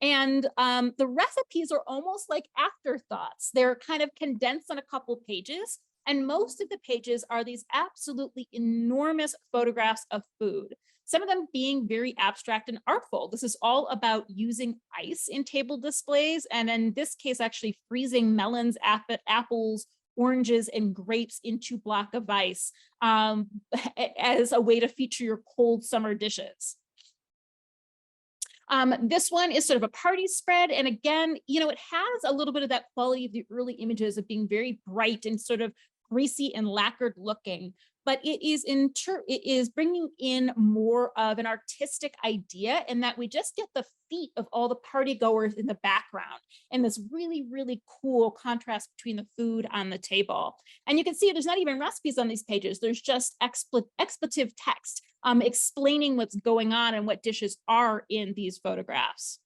And the recipes are almost like afterthoughts. They're kind of condensed on a couple pages. And most of the pages are these absolutely enormous photographs of food, some of them being very abstract and artful. This is all about using ice in table displays. And in this case, actually freezing melons, apples, oranges, and grapes into block of ice as a way to feature your cold summer dishes. This one is sort of a party spread. And again, you know, it has a little bit of that quality of the early images of being very bright and sort of greasy and lacquered looking, but it is bringing in more of an artistic idea in that we just get the feet of all the party goers in the background and this really, really cool contrast between the food on the table. And you can see there's not even recipes on these pages. There's just expletive text explaining what's going on and what dishes are in these photographs.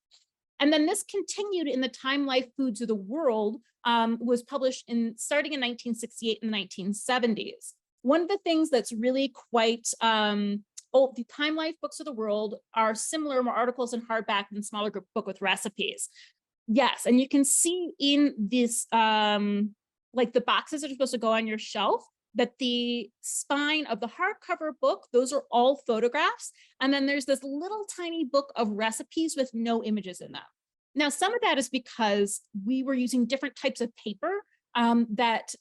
And then this continued in the Time Life Foods of the World, was published starting in 1968 and the 1970s. One of the things that's really quite old, the Time Life Books of the World are similar, more articles in hardback than smaller book with recipes. Yes, and you can see in this, like the boxes that are supposed to go on your shelf, that the spine of the hardcover book, those are all photographs. And then there's this little tiny book of recipes with no images in them. Now, some of that is because we were using different types of paper that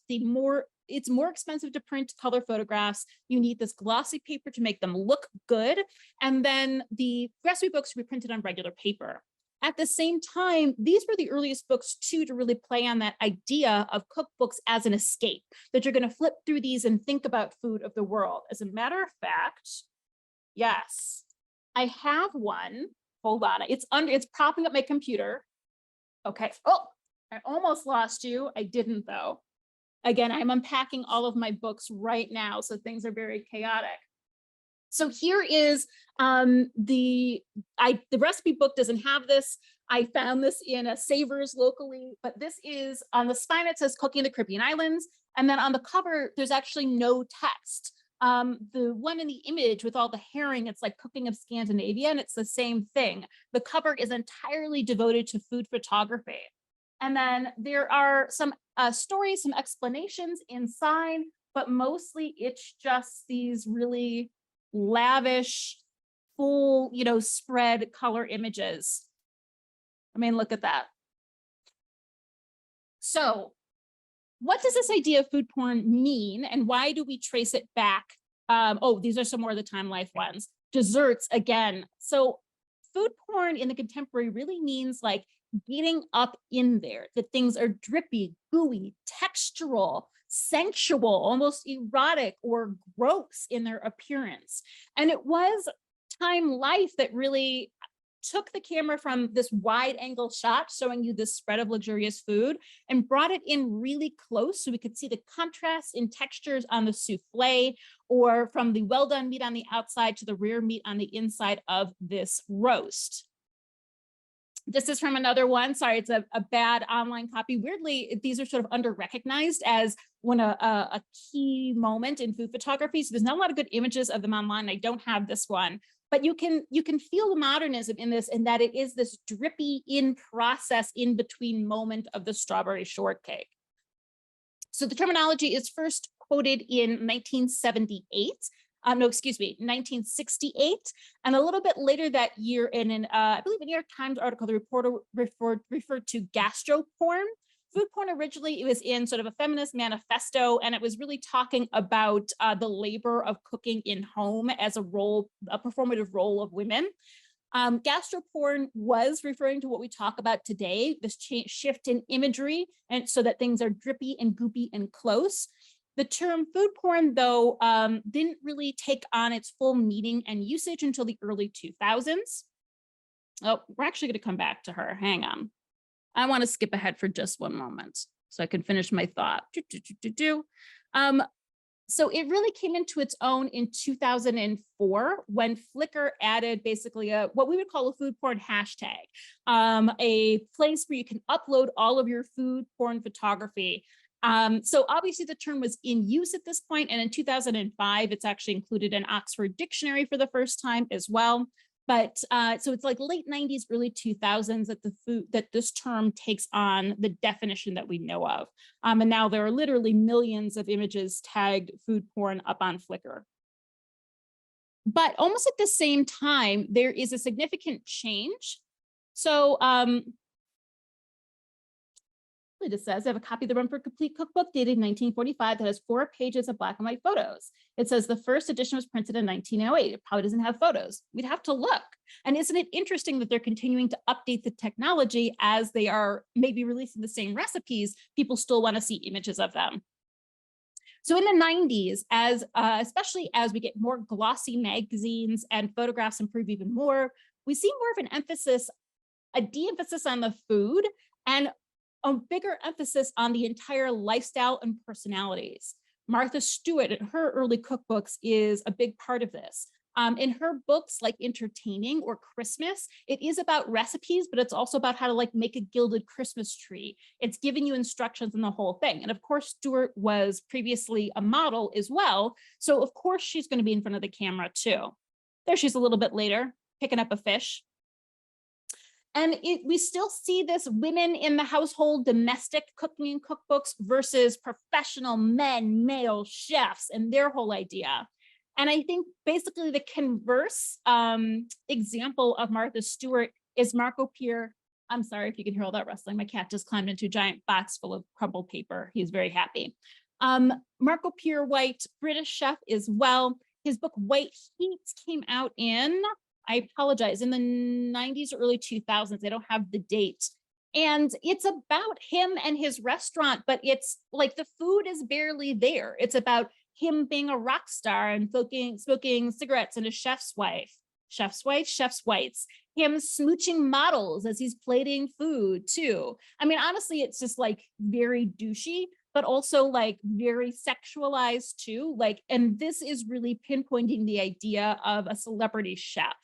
it's more expensive to print color photographs. You need this glossy paper to make them look good. And then the recipe books were printed on regular paper. At the same time, these were the earliest books too to really play on that idea of cookbooks as an escape, that you're going to flip through these and think about food of the world. As a matter of fact, yes, I have one. Hold on, it's propping up my computer. Okay, oh, I almost lost you. I didn't though. Again, I'm unpacking all of my books right now, so things are very chaotic. So here is the recipe book doesn't have this. I found this in a Savers locally, but this is on the spine. It says Cooking the Caribbean Islands. And then on the cover, there's actually no text. The one in the image with all the herring, it's like Cooking of Scandinavia, and it's the same thing. The cover is entirely devoted to food photography. And then there are some stories, some explanations inside, but mostly it's just these really lavish, full, spread color images. I mean, look at that. So what does this idea of food porn mean, and why do we trace it back? Oh, these are some more of the Time Life ones. Desserts, again. So food porn in the contemporary really means like getting up in there, that things are drippy, gooey, textural, sensual, almost erotic or gross in their appearance. And it was Time Life that really took the camera from this wide angle shot showing you this spread of luxurious food and brought it in really close so we could see the contrast in textures on the souffle, or from the well done meat on the outside to the rare meat on the inside of this roast. This is from another one. Sorry, it's a bad online copy. Weirdly, these are sort of under-recognized as a key moment in food photography. So there's not a lot of good images of them online. I don't have this one, but you can feel the modernism in this, and that it is this drippy in process in between moment of the strawberry shortcake. So the terminology is first quoted in 1978. 1968. And a little bit later that year in I believe a New York Times article, the reporter referred to gastro porn. Food porn originally, it was in sort of a feminist manifesto, and it was really talking about the labor of cooking in home as a performative role of women. Gastro porn was referring to what we talk about today, this shift in imagery, and so that things are drippy and goopy and close. The term food porn, though, didn't really take on its full meaning and usage until the early 2000s. Oh, we're actually going to come back to her. Hang on. I want to skip ahead for just one moment so I can finish my thought. So it really came into its own in 2004 when Flickr added basically what we would call a food porn hashtag, a place where you can upload all of your food porn photography. So obviously the term was in use at this point, and in 2005, it's actually included in Oxford Dictionary for the first time as well. But so it's like late 90s, early 2000s that this term takes on the definition that we know of. And now there are literally millions of images tagged food porn up on Flickr. But almost at the same time, there is a significant change. So it just says I have a copy of the Rumford Complete Cookbook dated 1945 that has 4 pages of black and white photos. It says the first edition was printed in 1908. It probably doesn't have photos. We'd have to look. And isn't it interesting that they're continuing to update the technology as they are maybe releasing the same recipes? People still want to see images of them. So in the 90s, especially as we get more glossy magazines and photographs improve even more, we see more of an emphasis, a de-emphasis on the food and a bigger emphasis on the entire lifestyle and personalities. Martha Stewart in her early cookbooks is a big part of this. In her books like Entertaining or Christmas, it is about recipes, but it's also about how to like make a gilded Christmas tree. It's giving you instructions in the whole thing. And of course, Stewart was previously a model as well. So of course she's going to be in front of the camera too. There she's a little bit later, picking up a fish. And we still see this women in the household, domestic cooking cookbooks versus professional men, male chefs and their whole idea. And I think basically the converse example of Martha Stewart is Marco Pier. I'm sorry if you can hear all that rustling. My cat just climbed into a giant box full of crumpled paper. He's very happy. Marco Pier White, British chef as well. His book White Heat came out in, I apologize, in the 90s or early 2000s. I don't have the date. And it's about him and his restaurant, but it's like the food is barely there. It's about him being a rock star and smoking cigarettes and a chef's wife, chef's whites, him smooching models as he's plating food too. I mean, honestly, it's just like very douchey, but also like very sexualized too. Like, and this is really pinpointing the idea of a celebrity chef.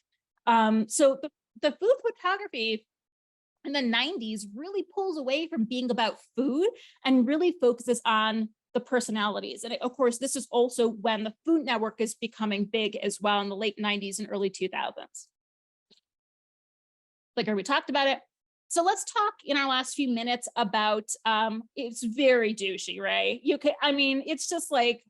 So the food photography in the 90s really pulls away from being about food and really focuses on the personalities. And of course, this is also when the Food Network is becoming big as well in the late 90s and early 2000s. Like we talked about it. So let's talk in our last few minutes about, it's very douchey, right? I mean, it's just like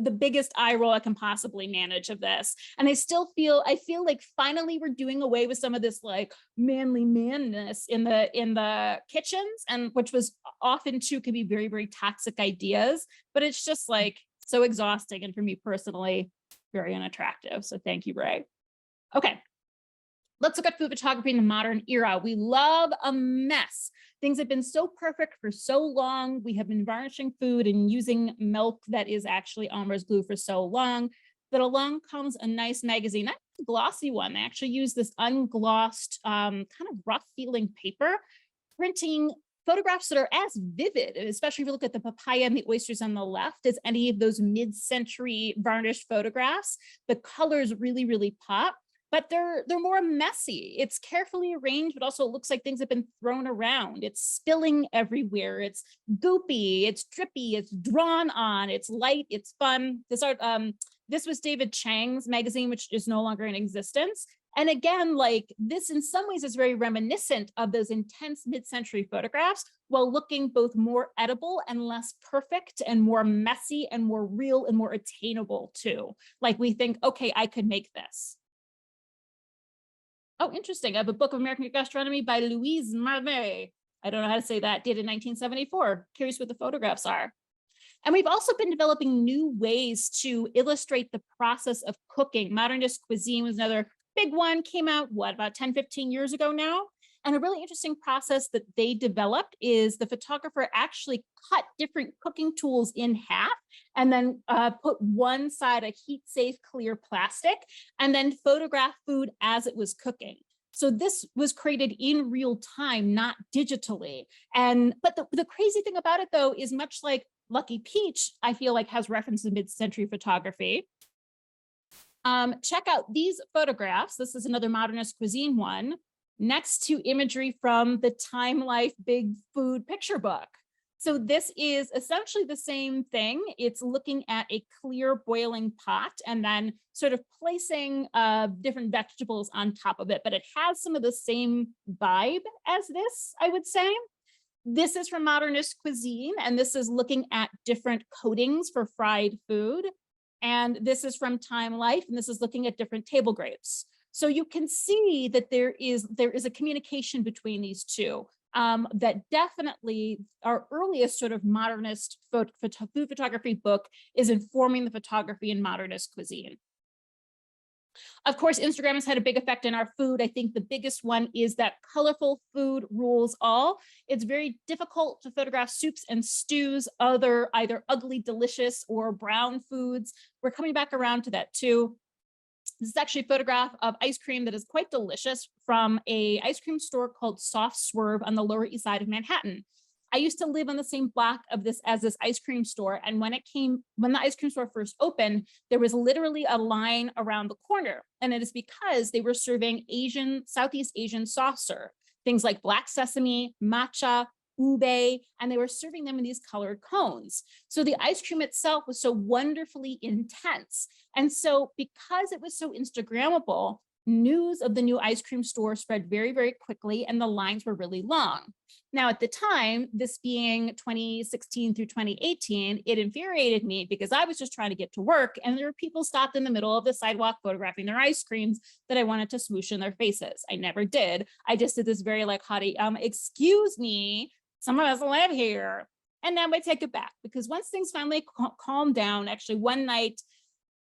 the biggest eye roll I can possibly manage of this. And I feel like finally we're doing away with some of this like manly manness in the kitchens, and which was often too can be very, very toxic ideas, but it's just like so exhausting. And for me personally, very unattractive. So thank you, Ray. Okay. Let's look at food photography in the modern era. We love a mess. Things have been so perfect for so long. We have been varnishing food and using milk that is actually Elmer's glue for so long that along comes a nice magazine, not a glossy one. They actually use this unglossed, kind of rough feeling paper, printing photographs that are as vivid, especially if you look at the papaya and the oysters on the left, as any of those mid-century varnished photographs. The colors really, really pop. But they're more messy. It's carefully arranged, but also it looks like things have been thrown around. It's spilling everywhere. It's goopy, it's drippy, it's drawn on, it's light, it's fun. This was David Chang's magazine, which is no longer in existence. And again, like this in some ways is very reminiscent of those intense mid-century photographs while looking both more edible and less perfect and more messy and more real and more attainable too. Like we think, okay, I could make this. Oh, interesting. I have a book of American gastronomy by Louise Marvet. I don't know how to say that, dated 1974. Curious what the photographs are. And we've also been developing new ways to illustrate the process of cooking. Modernist cuisine was another big one, came out, what, about 10, 15 years ago now? And a really interesting process that they developed is the photographer actually cut different cooking tools in half and then put one side a heat safe clear plastic and then photograph food as it was cooking. So this was created in real time, not digitally. But the crazy thing about it, though, is much like Lucky Peach, I feel like has reference to mid-century photography. Check out these photographs. This is another modernist cuisine one, next to imagery from the Time Life Big Food picture book. So this is essentially the same thing. It's looking at a clear boiling pot and then sort of placing different vegetables on top of it, but it has some of the same vibe as this, I would say. This is from modernist cuisine, and this is looking at different coatings for fried food. And this is from Time Life, and this is looking at different table grapes. So you can see that there is a communication between these two. That definitely our earliest sort of modernist food photography book is informing the photography in modernist cuisine. Of course, Instagram has had a big effect in our food. I think the biggest one is that colorful food rules all. It's very difficult to photograph soups and stews, either ugly, delicious, or brown foods. We're coming back around to that too. This is actually a photograph of ice cream that is quite delicious from an ice cream store called Soft Swerve on the Lower East Side of Manhattan. I used to live on the same block of this as this ice cream store. And when the ice cream store first opened, there was literally a line around the corner. And it is because they were serving Southeast Asian soft serve, things like black sesame, matcha, ube, and they were serving them in these colored cones. So the ice cream itself was so wonderfully intense. And so because it was so Instagrammable, news of the new ice cream store spread very, very quickly, and the lines were really long. Now, at the time, this being 2016 through 2018, it infuriated me because I was just trying to get to work, and there were people stopped in the middle of the sidewalk photographing their ice creams that I wanted to smoosh in their faces. I never did. I just did this very like haughty, excuse me, some of us live here. And then I take it back because once things finally calmed down, actually one night,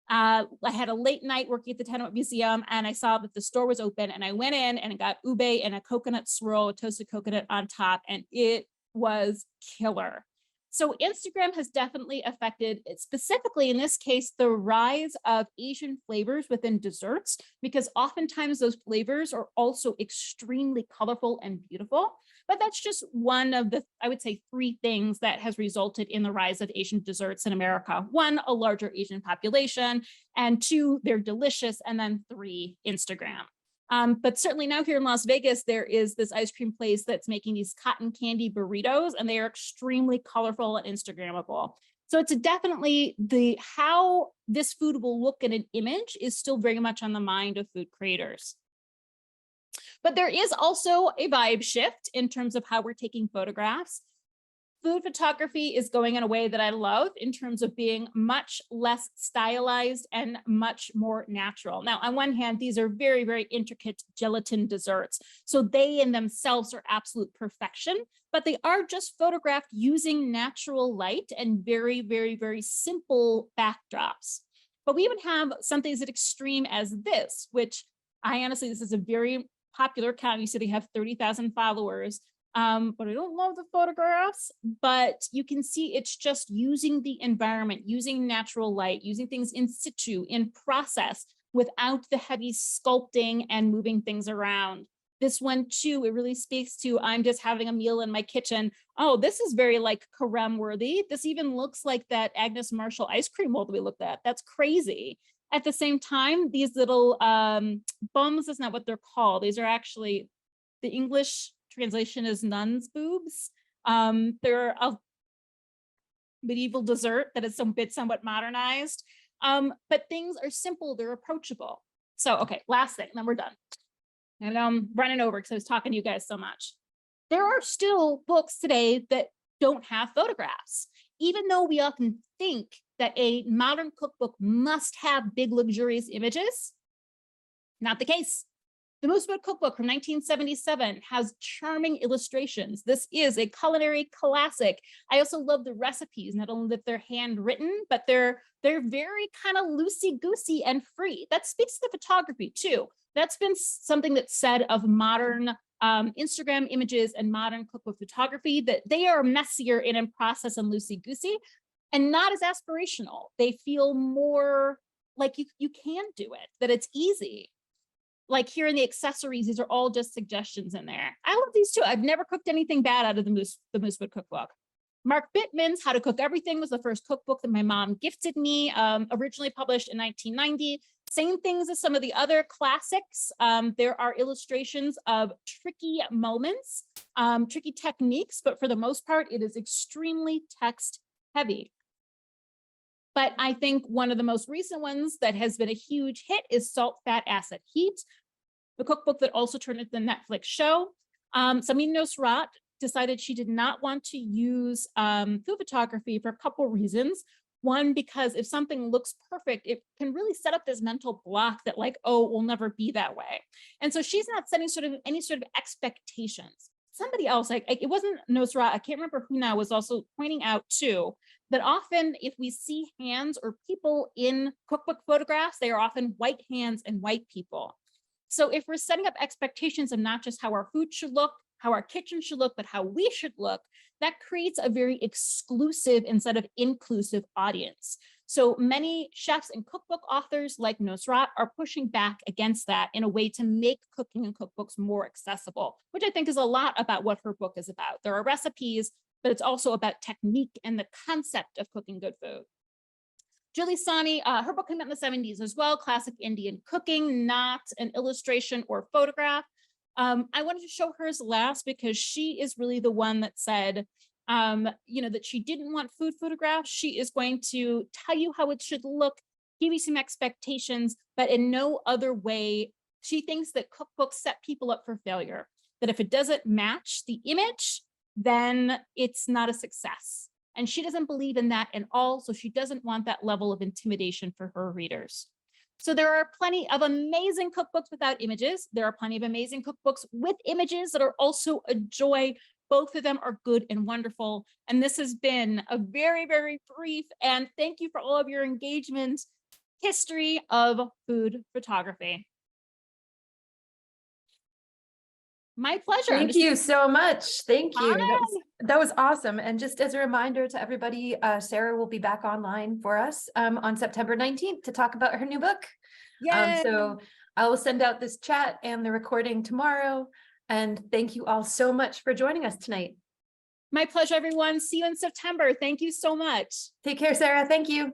I had a late night working at the Tenement Museum, and I saw that the store was open, and I went in and I got ube and a coconut swirl, a toasted coconut on top, and it was killer. So Instagram has definitely affected, specifically in this case, the rise of Asian flavors within desserts, because oftentimes those flavors are also extremely colorful and beautiful. But that's just one of the, I would say, 3 things that has resulted in the rise of Asian desserts in America. 1, a larger Asian population, and 2, they're delicious, and then 3, Instagram. But certainly now here in Las Vegas, there is this ice cream place that's making these cotton candy burritos, and they are extremely colorful and Instagrammable. So it's definitely how this food will look in an image is still very much on the mind of food creators. But there is also a vibe shift in terms of how we're taking photographs. Food photography is going in a way that I love in terms of being much less stylized and much more natural. Now, on one hand, these are very, very intricate gelatin desserts. So they in themselves are absolute perfection, but they are just photographed using natural light and very, very, very simple backdrops. But we even have something as extreme as this, which I honestly, this is a very popular account. You see they have 30,000 followers. But I don't love the photographs, but you can see it's just using the environment, using natural light, using things in situ, in process, without the heavy sculpting and moving things around. This one too, it really speaks to, I'm just having a meal in my kitchen. Oh, this is very like Carême worthy. This even looks like that Agnes Marshall ice cream mold we looked at. That's crazy. At the same time, these little bums is not what they're called. These are actually, the English translation is nuns' boobs. They're a medieval dessert that is somewhat modernized. But things are simple, they're approachable. So, okay, last thing, then we're done. And I'm running over because I was talking to you guys so much. There are still books today that don't have photographs, even though we often think that a modern cookbook must have big, luxurious images. Not the case. The Moose Boat Cookbook from 1977 has charming illustrations. This is a culinary classic. I also love the recipes, not only that they're handwritten, but they're very kind of loosey-goosey and free. That speaks to the photography too. That's been something that's said of modern Instagram images and modern cookbook photography, that they are messier and in process and loosey-goosey and not as aspirational. They feel more like you can do it, that it's easy. Like here in the accessories, these are all just suggestions in there. I love these too. I've never cooked anything bad out of the Moosewood cookbook. Mark Bittman's How to Cook Everything was the first cookbook that my mom gifted me, originally published in 1990. Same things as some of the other classics. There are illustrations of tricky moments, tricky techniques, but for the most part, it is extremely text heavy. But I think one of the most recent ones that has been a huge hit is Salt, Fat, Acid, Heat, the cookbook that also turned into the Netflix show. Samin Nosrat decided she did not want to use food photography for a couple reasons. One, because if something looks perfect, it can really set up this mental block that like, oh, it will never be that way. And so she's not setting any sort of expectations. Somebody else, like it wasn't Nosrat, I can't remember who now, was also pointing out too, that often if we see hands or people in cookbook photographs, they are often white hands and white people. So if we're setting up expectations of not just how our food should look, how our kitchen should look, but how we should look, that creates a very exclusive instead of inclusive audience. So many chefs and cookbook authors like Nosrat are pushing back against that in a way to make cooking and cookbooks more accessible, which I think is a lot about what her book is about. There are recipes, but it's also about technique and the concept of cooking good food. Julie Sani, her book came out in the 70s as well, Classic Indian Cooking, not an illustration or photograph. I wanted to show hers last because she is really the one that said, that she didn't want food photographs. She is going to tell you how it should look, give you some expectations, but in no other way. She thinks that cookbooks set people up for failure, that if it doesn't match the image, then it's not a success. And she doesn't believe in that at all. So she doesn't want that level of intimidation for her readers. So there are plenty of amazing cookbooks without images. There are plenty of amazing cookbooks with images that are also a joy. Both of them are good and wonderful. And this has been a very, very brief, and thank you for all of your engagement, history of food photography. My pleasure. Thank you so much. Thank you. Hi. That was awesome. And just as a reminder to everybody, Sarah will be back online for us on September 19th to talk about her new book. So I will send out this chat and the recording tomorrow. And thank you all so much for joining us tonight. My pleasure, everyone. See you in September. Thank you so much. Take care, Sarah. Thank you.